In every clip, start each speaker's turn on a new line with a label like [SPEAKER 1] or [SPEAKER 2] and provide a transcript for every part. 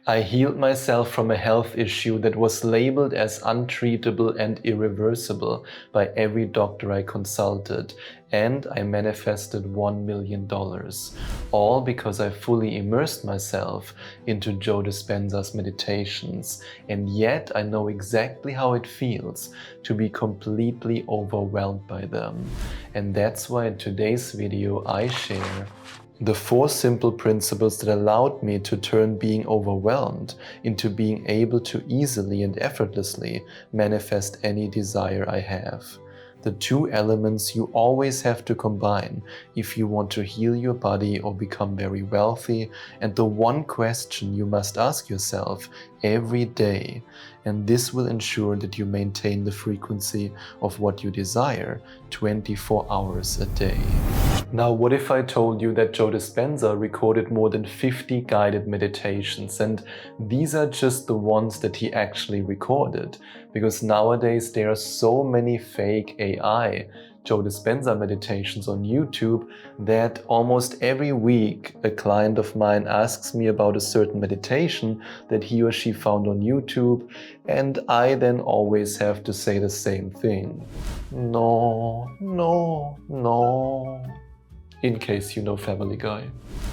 [SPEAKER 1] I healed myself from a health issue that was labeled as untreatable and irreversible by every doctor I consulted, and I manifested $1 million, all because I fully immersed myself into Joe Dispenza's meditations, and yet I know exactly how it feels to be completely overwhelmed by them. And that's why in today's video I share the 4 simple principles that allowed me to turn being overwhelmed into being able to easily and effortlessly manifest any desire I have. The 2 elements you always have to combine if you want to heal your body or become very wealthy, and the 1 question you must ask yourself every day, and this will ensure that you maintain the frequency of what you desire 24 hours a day. Now, what if I told you that Joe Dispenza recorded more than 50 guided meditations, and these are just the ones that he actually recorded? Because nowadays there are so many fake AI Joe Dispenza meditations on YouTube that almost every week a client of mine asks me about a certain meditation that he or she found on YouTube, and I then always have to say the same thing. No, no, no. In case you know Family Guy.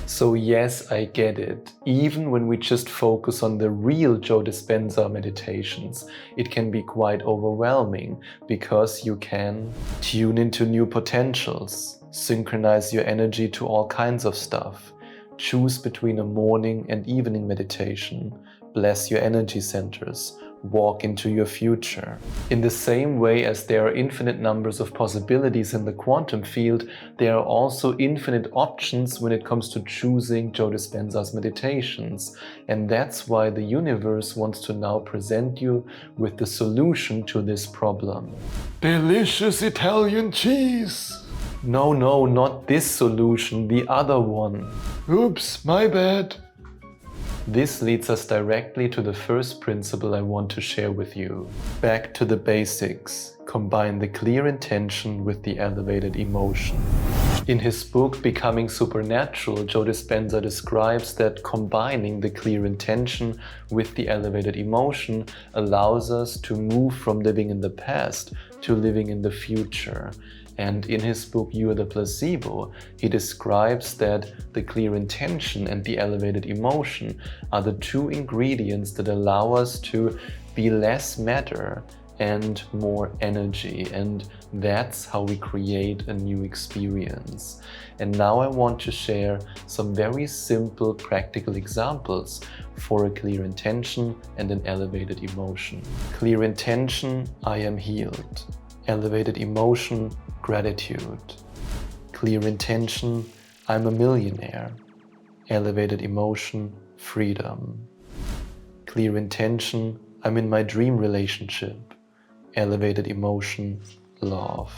[SPEAKER 1] So yes, I get it. Even when we just focus on the real Joe Dispenza meditations, it can be quite overwhelming because you can tune into new potentials, synchronize your energy to all kinds of stuff, choose between a morning and evening meditation, bless your energy centers, walk into your future. In the same way as there are infinite numbers of possibilities in the quantum field, there are also infinite options when it comes to choosing Joe Dispenza's meditations. And that's why the universe wants to now present you with the solution to this problem. Delicious Italian cheese! No, not this solution, the other one. Oops, my bad. This leads us directly to the first principle I want to share with you. Back to the basics. Combine the clear intention with the elevated emotion. In his book Becoming Supernatural, Joe Dispenza describes that combining the clear intention with the elevated emotion allows us to move from living in the past to living in the future. And in his book, You Are the Placebo, he describes that the clear intention and the elevated emotion are the 2 ingredients that allow us to be less matter and more energy. And that's how we create a new experience. And now I want to share some very simple, practical examples for a clear intention and an elevated emotion. Clear intention, I am healed. Elevated emotion, gratitude. Clear intention, I'm a millionaire. Elevated emotion, freedom. Clear intention, I'm in my dream relationship. Elevated emotion, love.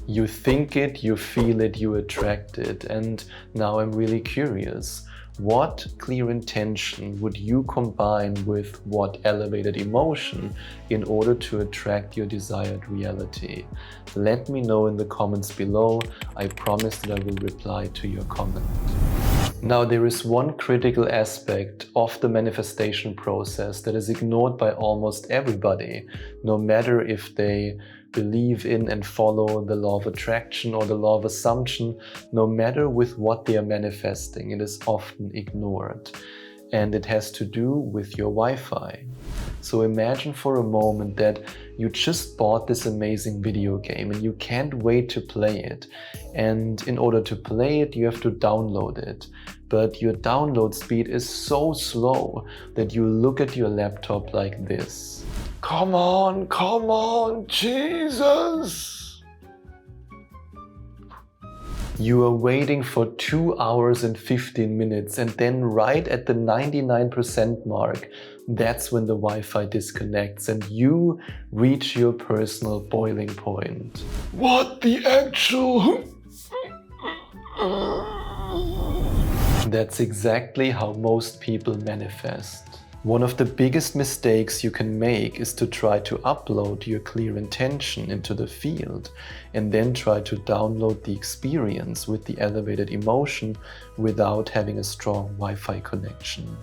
[SPEAKER 1] You think it, you feel it, you attract it. And now I'm really curious. What clear intention would you combine with what elevated emotion in order to attract your desired reality? Let me know in the comments below. I promise that I will reply to your comment. Now, there is one critical aspect of the manifestation process that is ignored by almost everybody, no matter if they believe in and follow the law of attraction or the law of assumption. No matter with what they are manifesting, it is often ignored. And it has to do with your Wi-Fi. So imagine for a moment that you just bought this amazing video game and you can't wait to play it. And in order to play it, you have to download it. But your download speed is so slow that you look at your laptop like this. Come on, Jesus! You are waiting for 2 hours and 15 minutes, and then right at the 99% mark, that's when the Wi-Fi disconnects and you reach your personal boiling point. What the actual... That's exactly how most people manifest. One of the biggest mistakes you can make is to try to upload your clear intention into the field and then try to download the experience with the elevated emotion without having a strong Wi-Fi connection.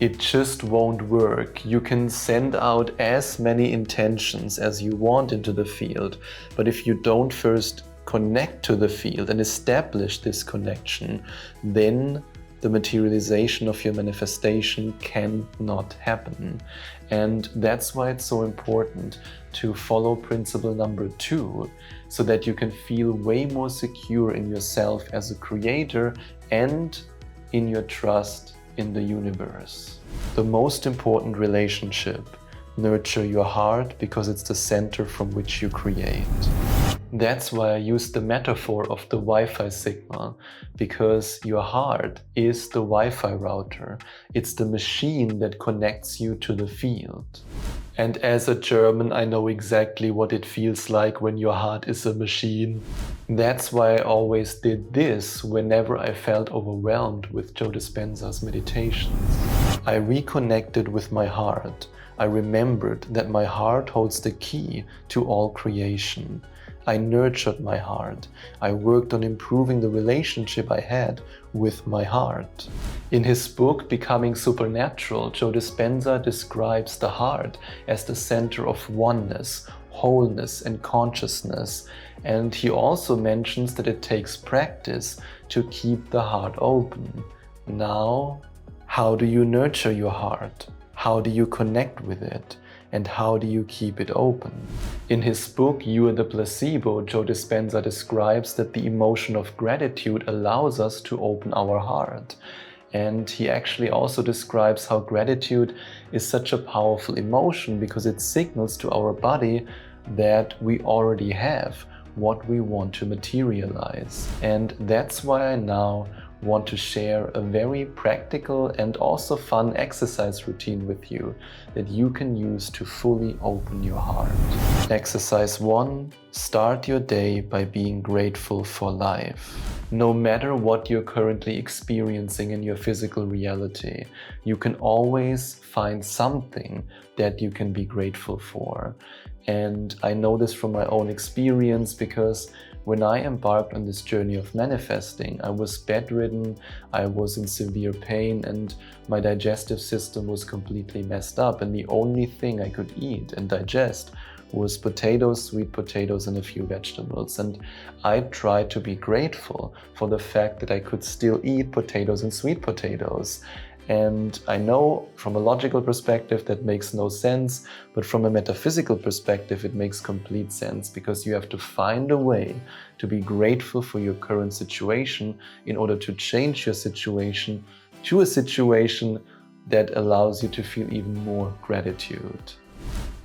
[SPEAKER 1] It just won't work. You can send out as many intentions as you want into the field, but if you don't first connect to the field and establish this connection, then the materialization of your manifestation cannot happen. And that's why it's so important to follow principle number 2, so that you can feel way more secure in yourself as a creator and in your trust in the universe. The most important relationship: nurture your heart, because it's the center from which you create. That's why I use the metaphor of the Wi-Fi signal, because your heart is the Wi-Fi router. It's the machine that connects you to the field. And as a German, I know exactly what it feels like when your heart is a machine. That's why I always did this whenever I felt overwhelmed with Joe Dispenza's meditations. I reconnected with my heart. I remembered that my heart holds the key to all creation. I nurtured my heart. I worked on improving the relationship I had with my heart. In his book, Becoming Supernatural, Joe Dispenza describes the heart as the center of oneness, wholeness, and consciousness. And he also mentions that it takes practice to keep the heart open. Now, how do you nurture your heart? How do you connect with it? And how do you keep it open? In his book, You Are the Placebo, Joe Dispenza describes that the emotion of gratitude allows us to open our heart. And he actually also describes how gratitude is such a powerful emotion because it signals to our body that we already have what we want to materialize. And that's why I now want to share a very practical and also fun exercise routine with you that you can use to fully open your heart. Exercise 1. Start your day by being grateful for life. No matter what you're currently experiencing in your physical reality, you can always find something that you can be grateful for. And I know this from my own experience because when I embarked on this journey of manifesting, I was bedridden, I was in severe pain, and my digestive system was completely messed up. And the only thing I could eat and digest was potatoes, sweet potatoes, and a few vegetables. And I tried to be grateful for the fact that I could still eat potatoes and sweet potatoes. And I know from a logical perspective that makes no sense, but from a metaphysical perspective it makes complete sense, because you have to find a way to be grateful for your current situation in order to change your situation to a situation that allows you to feel even more gratitude.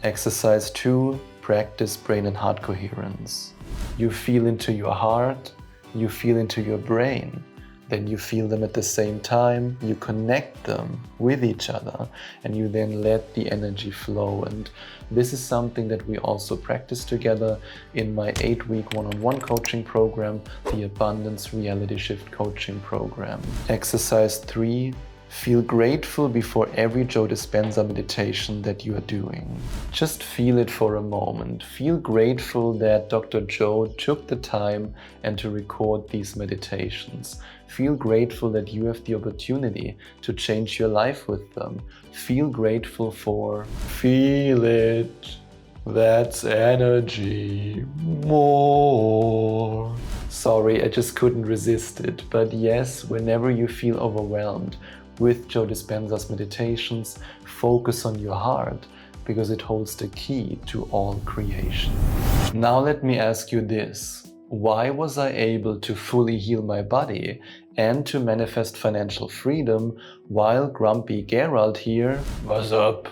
[SPEAKER 1] Exercise 2. Practice brain and heart coherence. You feel into your heart, you feel into your brain. Then you feel them at the same time, you connect them with each other, and you then let the energy flow. And this is something that we also practice together in my 8-week one-on-one coaching program, the Abundance Reality Shift Coaching Program. Exercise 3. Feel grateful before every Joe Dispenza meditation that you are doing. Just feel it for a moment. Feel grateful that Dr. Joe took the time and to record these meditations. Feel grateful that you have the opportunity to change your life with them. Feel grateful for... Feel it. That's energy. More. Sorry, I just couldn't resist it. But yes, whenever you feel overwhelmed with Joe Dispenza's meditations, focus on your heart, because it holds the key to all creation. Now let me ask you this. Why was I able to fully heal my body and to manifest financial freedom while Grumpy Gerald here, what's up,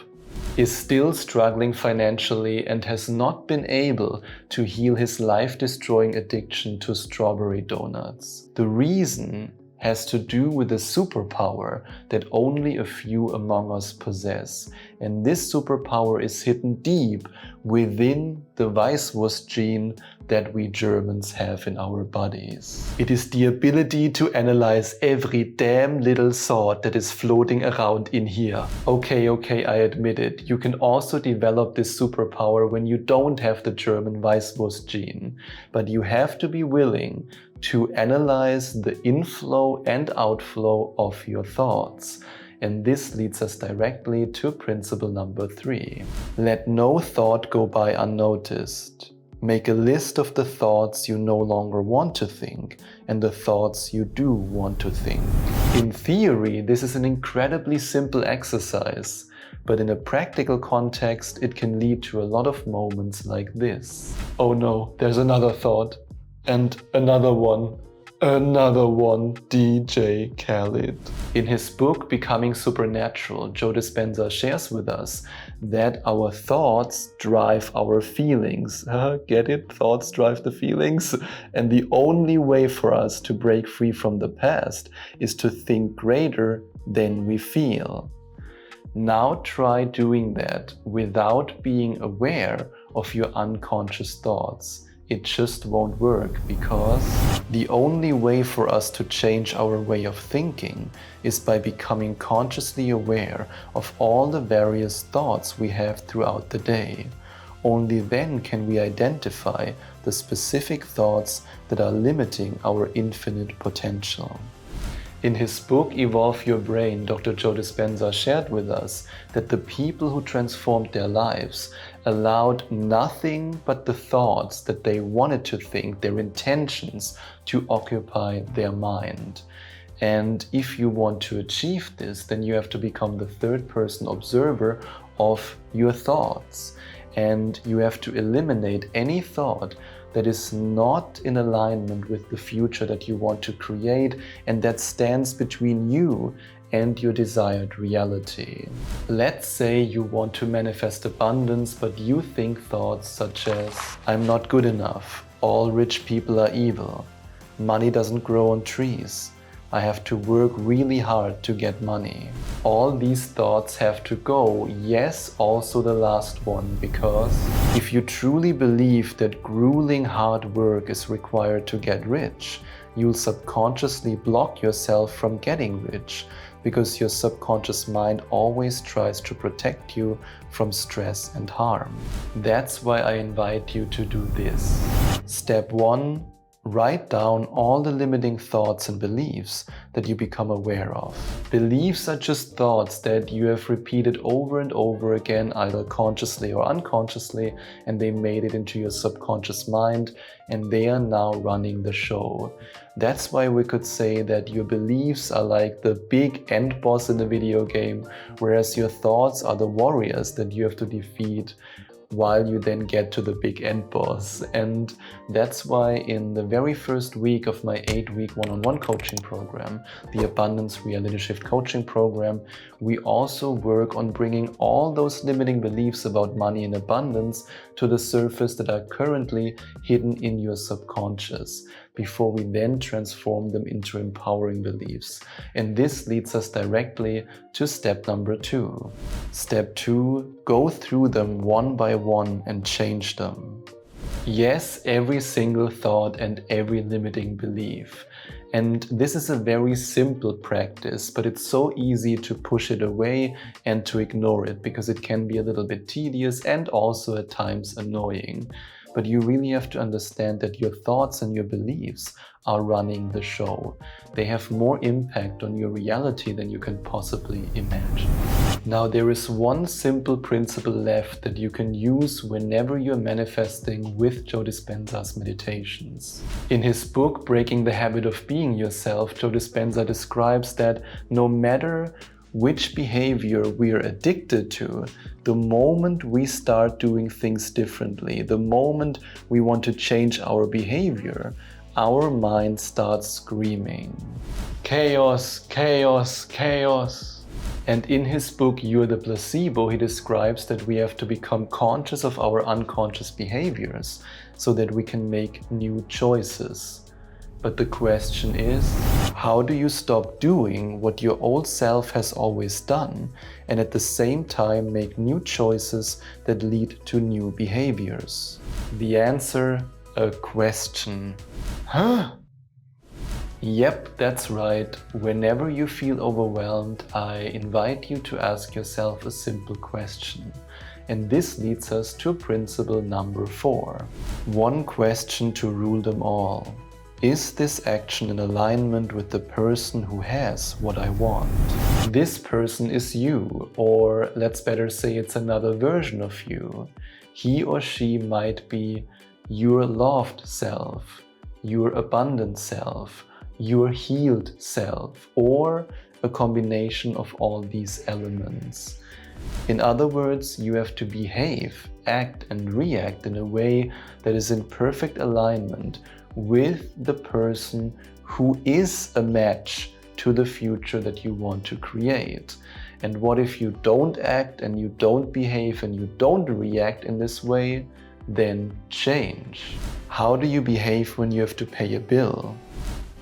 [SPEAKER 1] is still struggling financially and has not been able to heal his life-destroying addiction to strawberry donuts? The reason has to do with a superpower that only a few among us possess. And this superpower is hidden deep within the Weißwurst gene that we Germans have in our bodies. It is the ability to analyze every damn little thought that is floating around in here. Okay, I admit it. You can also develop this superpower when you don't have the German Weißwurst gene. But you have to be willing to analyze the inflow and outflow of your thoughts. And this leads us directly to principle number 3. Let no thought go by unnoticed. Make a list of the thoughts you no longer want to think and the thoughts you do want to think. In theory, this is an incredibly simple exercise, but in a practical context, it can lead to a lot of moments like this. Oh no, there's another thought. And another one, DJ Khaled. In his book, Becoming Supernatural, Joe Dispenza shares with us that our thoughts drive our feelings. Get it? Thoughts drive the feelings? And the only way for us to break free from the past is to think greater than we feel. Now try doing that without being aware of your unconscious thoughts. It just won't work, because the only way for us to change our way of thinking is by becoming consciously aware of all the various thoughts we have throughout the day. Only then can we identify the specific thoughts that are limiting our infinite potential. In his book, Evolve Your Brain, Dr. Joe Dispenza shared with us that the people who transformed their lives allowed nothing but the thoughts that they wanted to think, their intentions, to occupy their mind. And if you want to achieve this, then you have to become the third-person observer of your thoughts. And you have to eliminate any thought that is not in alignment with the future that you want to create and that stands between you and your desired reality. Let's say you want to manifest abundance, but you think thoughts such as, I'm not good enough, all rich people are evil, money doesn't grow on trees, I have to work really hard to get money. All these thoughts have to go, yes, also the last one, because if you truly believe that grueling hard work is required to get rich, you'll subconsciously block yourself from getting rich, because your subconscious mind always tries to protect you from stress and harm. That's why I invite you to do this. Step 1. Write down all the limiting thoughts and beliefs that you become aware of. Beliefs are just thoughts that you have repeated over and over again, either consciously or unconsciously, and they made it into your subconscious mind, and they are now running the show. That's why we could say that your beliefs are like the big end boss in the video game, whereas your thoughts are the warriors that you have to defeat while you then get to the big end boss. And that's why in the very first week of my 8-week one-on-one coaching program, the Abundance Reality Shift coaching program, we also work on bringing all those limiting beliefs about money and abundance to the surface that are currently hidden in your subconscious, before we then transform them into empowering beliefs. And this leads us directly to step number 2. Step 2, go through them one by one and change them. Yes, every single thought and every limiting belief. And this is a very simple practice, but it's so easy to push it away and to ignore it, because it can be a little bit tedious and also at times annoying. But you really have to understand that your thoughts and your beliefs are running the show. They have more impact on your reality than you can possibly imagine. Now, there is one simple principle left that you can use whenever you're manifesting with Joe Dispenza's meditations. In his book, Breaking the Habit of Being Yourself, Joe Dispenza describes that no matter which behavior we are addicted to, the moment we start doing things differently, the moment we want to change our behavior, our mind starts screaming, chaos, chaos, chaos. And in his book, You're the Placebo, he describes that we have to become conscious of our unconscious behaviors so that we can make new choices. But the question is, how do you stop doing what your old self has always done and at the same time make new choices that lead to new behaviors? The answer, a question. Huh? Yep, that's right. Whenever you feel overwhelmed, I invite you to ask yourself a simple question. And this leads us to principle number 4. One question to rule them all. Is this action in alignment with the person who has what I want? This person is you, or let's better say it's another version of you. He or she might be your loved self, your abundant self, your healed self, or a combination of all these elements. In other words, you have to behave, act, and react in a way that is in perfect alignment with the person who is a match to the future that you want to create. And what if you don't act and you don't behave and you don't react in this way? Then change. How do you behave when you have to pay a bill?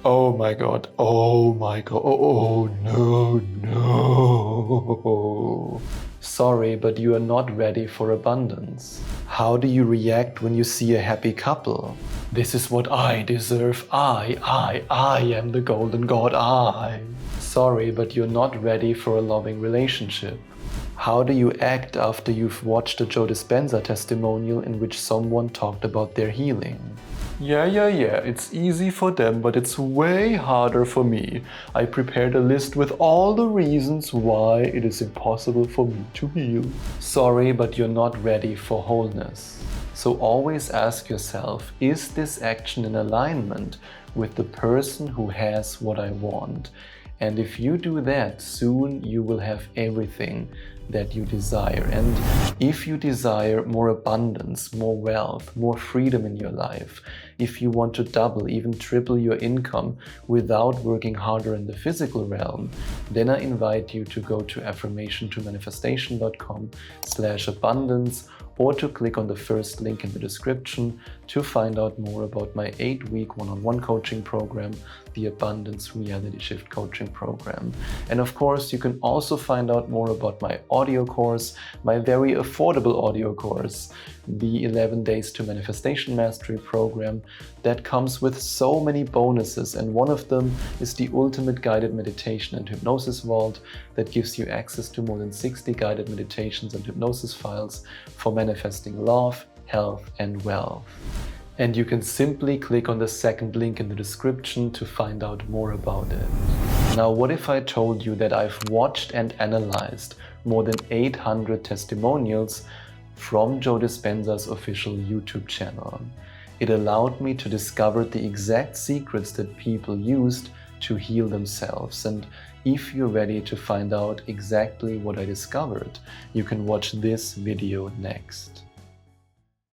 [SPEAKER 1] Oh my God, oh my God, oh no. Sorry, but you are not ready for abundance. How do you react when you see a happy couple? This is what I deserve. I am the golden god, I. Sorry, but you're not ready for a loving relationship. How do you act after you've watched a Joe Dispenza testimonial in which someone talked about their healing? Yeah, it's easy for them, but it's way harder for me. I prepared a list with all the reasons why it is impossible for me to heal. Sorry, but you're not ready for wholeness. So always ask yourself, is this action in alignment with the person who has what I want? And if you do that, soon you will have everything that you desire. And if you desire more abundance, more wealth, more freedom in your life, if you want to double, even triple your income without working harder in the physical realm, then I invite you to go to affirmation2manifestation.com/abundance or to click on the first link in the description to find out more about my 8-week one-on-one coaching program, the Abundance Reality Shift Coaching Program. And of course, you can also find out more about my audio course, my very affordable audio course, the 11 Days to Manifestation Mastery program that comes with so many bonuses. And one of them is the ultimate guided meditation and hypnosis vault that gives you access to more than 60 guided meditations and hypnosis files for manifesting love, health, and wealth. And you can simply click on the second link in the description to find out more about it. Now, what if I told you that I've watched and analyzed more than 800 testimonials from Joe Dispenza's official YouTube channel? It allowed me to discover the exact secrets that people used to heal themselves. And if you're ready to find out exactly what I discovered, you can watch this video next.